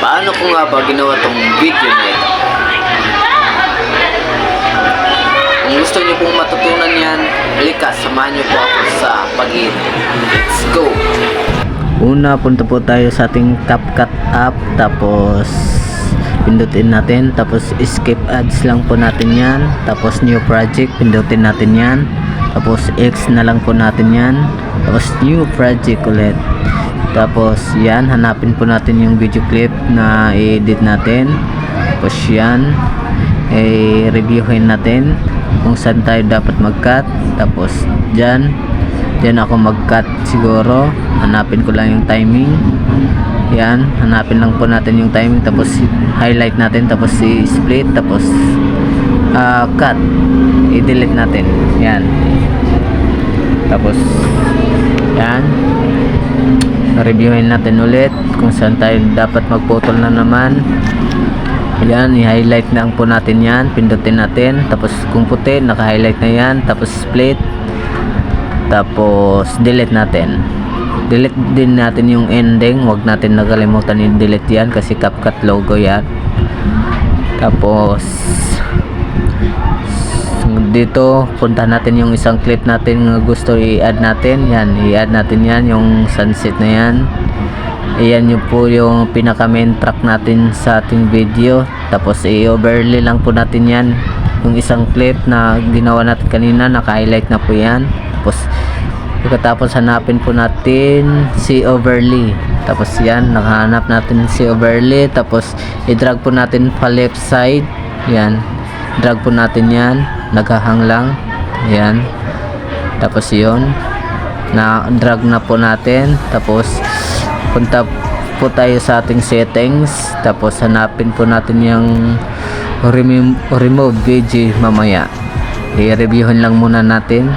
Paano ko nga ba ginawa tong video na ito? Kung gusto niyo pong matutunan yan, halika, samahan niyo po ako sa pag-iit. Let's go! Una, punta po tayo sa ating CapCut app, tapos pindutin natin, tapos skip ads lang po natin yan, tapos new project, pindutin natin yan, tapos X na lang po natin yan, tapos new project ulit, tapos yan, hanapin po natin yung video clip na i-edit natin, tapos yan, reviewin natin kung saan tayo dapat mag-cut, tapos dyan ako mag-cut siguro, hanapin ko lang yung timing, yan, hanapin lang po natin yung timing, tapos highlight natin, tapos i-split, tapos cut, i-delete natin, yan, tapos yan, reviewin natin ulit kung saan tayo dapat magputol na naman, yan, i-highlight lang po natin yan, pindutin natin, tapos kung puti, naka-highlight na yan, tapos split, tapos delete natin, delete din natin yung ending, wag natin nakalimutan i-delete yan kasi CapCut logo yan. Tapos dito punta natin yung isang clip natin na gusto i-add natin, yan, i-add natin yan, yung sunset na yan, ayan yung po yung pinaka main track natin sa ating video. Tapos i-overlay lang po natin yan, yung isang clip na ginawa natin kanina, naka-highlight na po yan. Tapos hanapin po natin si overlay, tapos yan, nakahanap natin si overlay, tapos i-drag po natin pa left side, yan, drag po natin yan, naghahang lang, yan, tapos yun, na drag na po natin, tapos punta po tayo sa ating settings, tapos hanapin po natin yung remove VG mamaya, i-reviewin lang muna natin,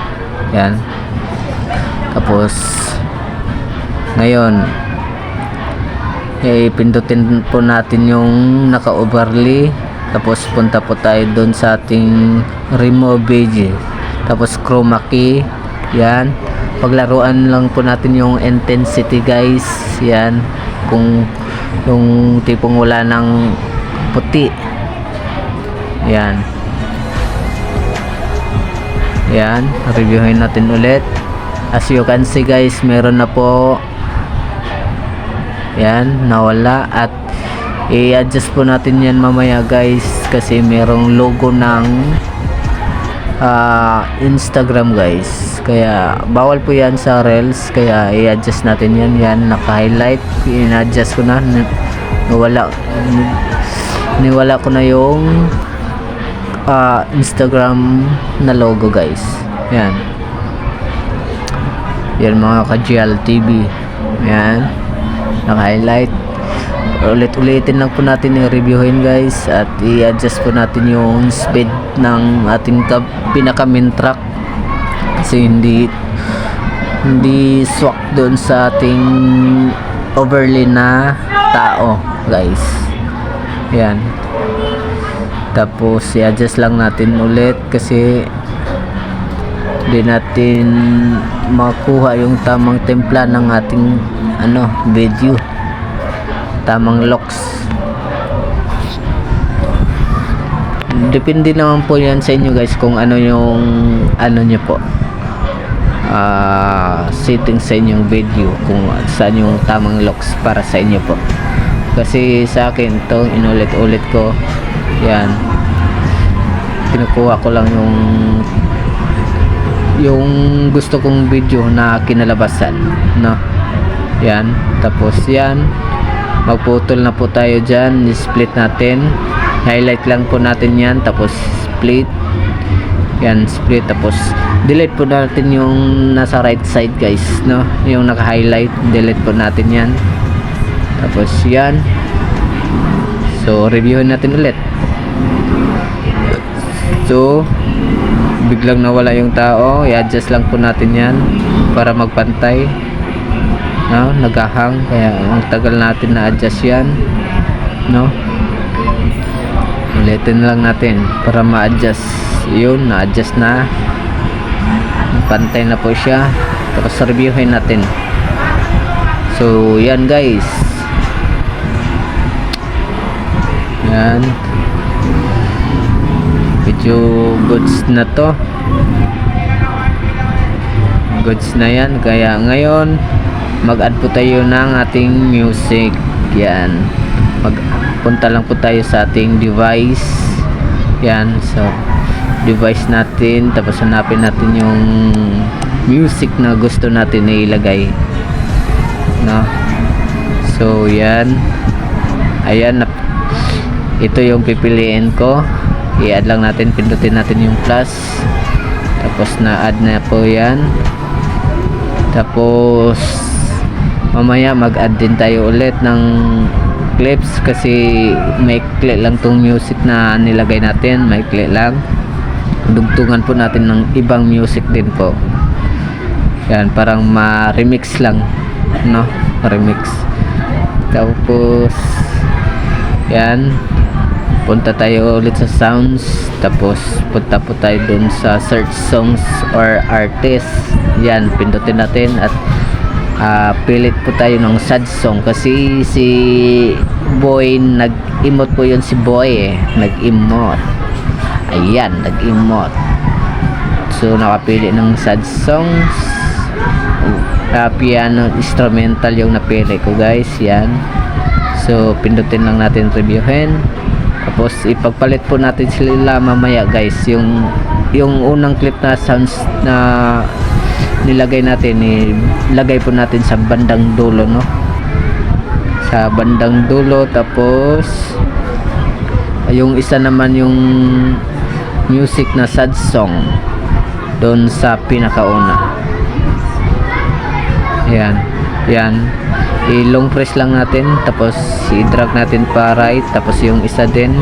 yan. Tapos ngayon pindutin po natin yung naka-overlay, tapos punta po tayo doon sa ating remove VG, tapos chroma key, yan, paglaruan lang po natin yung intensity guys, yan, kung yung tipong wala ng puti, yan, reviewin natin ulit. As you can see guys, meron na po, yan, nawala, at i-adjust po natin yan mamaya guys kasi merong logo ng Instagram guys, kaya bawal po yan sa Reels, kaya i-adjust natin yan, yan, naka-highlight, in-adjust ko na, niwala ko na yung Instagram na logo guys, yan. Yan mga ka-GL TV, yan, naka-highlight, ulit-ulitin lang po natin yung reviewin guys, at i-adjust po natin yung speed ng ating pinaka main track kasi hindi swak doon sa ating overlay na tao guys, yan, tapos i-adjust lang natin ulit kasi di natin makuha yung tamang templa ng ating video, tamang looks. Depende naman po yan sa inyo guys kung ano yung nyo po setting sa inyong video, kung saan yung tamang looks para sa inyo po. Kasi sa akin to, inulit-ulit ko yan, kinukuha ko lang yung gusto kong video na kinalabasan, no, yan, tapos yan, magputol na po tayo dyan, split natin, highlight lang po natin yan, tapos split, yan, split, tapos delete po natin yung nasa right side guys, no, yung naka-highlight, delete po natin yan, tapos yan, so reviewin natin ulit. So biglang nawala yung tao, i-adjust lang po natin yan para magpantay, no, naghahang, kaya ang tagal natin na adjust yan, no, ulitin lang natin para ma-adjust yun, na-adjust na, pantay na po siya, tapos reviewin natin. So yan guys, Yan. Medyo goods na to. Goods na yan. Kaya ngayon, mag-add po tayo ng ating music. Yan. Magpunta lang po tayo sa ating device. Yan. So, device natin. Tapos hanapin natin yung music na gusto natin na ilagay. No? So, yan. Ayan. Ito yung pipiliin ko. I-add lang natin. Pindutin natin yung plus. Tapos na-add na po yan. Tapos mamaya mag-add din tayo ulit ng clips kasi maikli lang tong music na nilagay natin, maikli lang. Dugtungan po natin ng ibang music din po. Yan, parang ma-remix lang, no? Ma-remix. Tapos yan, punta tayo ulit sa sounds. Tapos punta po tayo dun sa search songs or artist. Yan, pindutin natin at pilit po tayo ng sad song kasi si Boy nag-emote po yun, si Boy nag-emote. Ayan, nag-emote. So nakapili ng sad songs. Piano instrumental yung napili ko, guys. Yan. So pindutin lang natin reviewin. Tapos ipagpalit po natin sila mamaya, guys. Yung unang clip na sounds na nilagay natin, ilagay po natin sa bandang dulo, no? Sa bandang dulo. Tapos yung isa naman yung music na sad song doon sa pinakauna. Yan. Yan. I-long press lang natin. Tapos i-drag natin pa right. Tapos yung isa din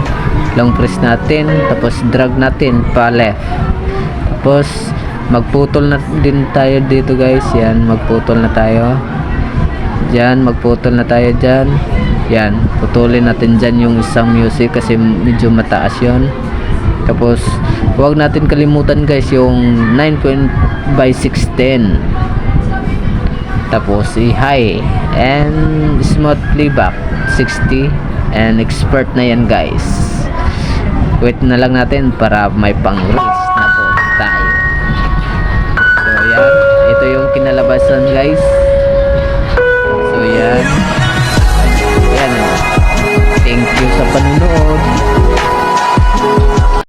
long press natin. Tapos drag natin pa left. Tapos magputol na din tayo dito, guys. Yan, magputol na tayo. Diyan, magputol na tayo dyan. Yan, putulin natin dyan yung isang music kasi medyo mataas yon. Tapos huwag natin kalimutan, guys, yung 9.by16. Tapos i-high and smooth playback 60 and expert na yan, guys. Wait na lang natin para may pang-release na po tayo. So yan, ito yung kinalabasan, guys.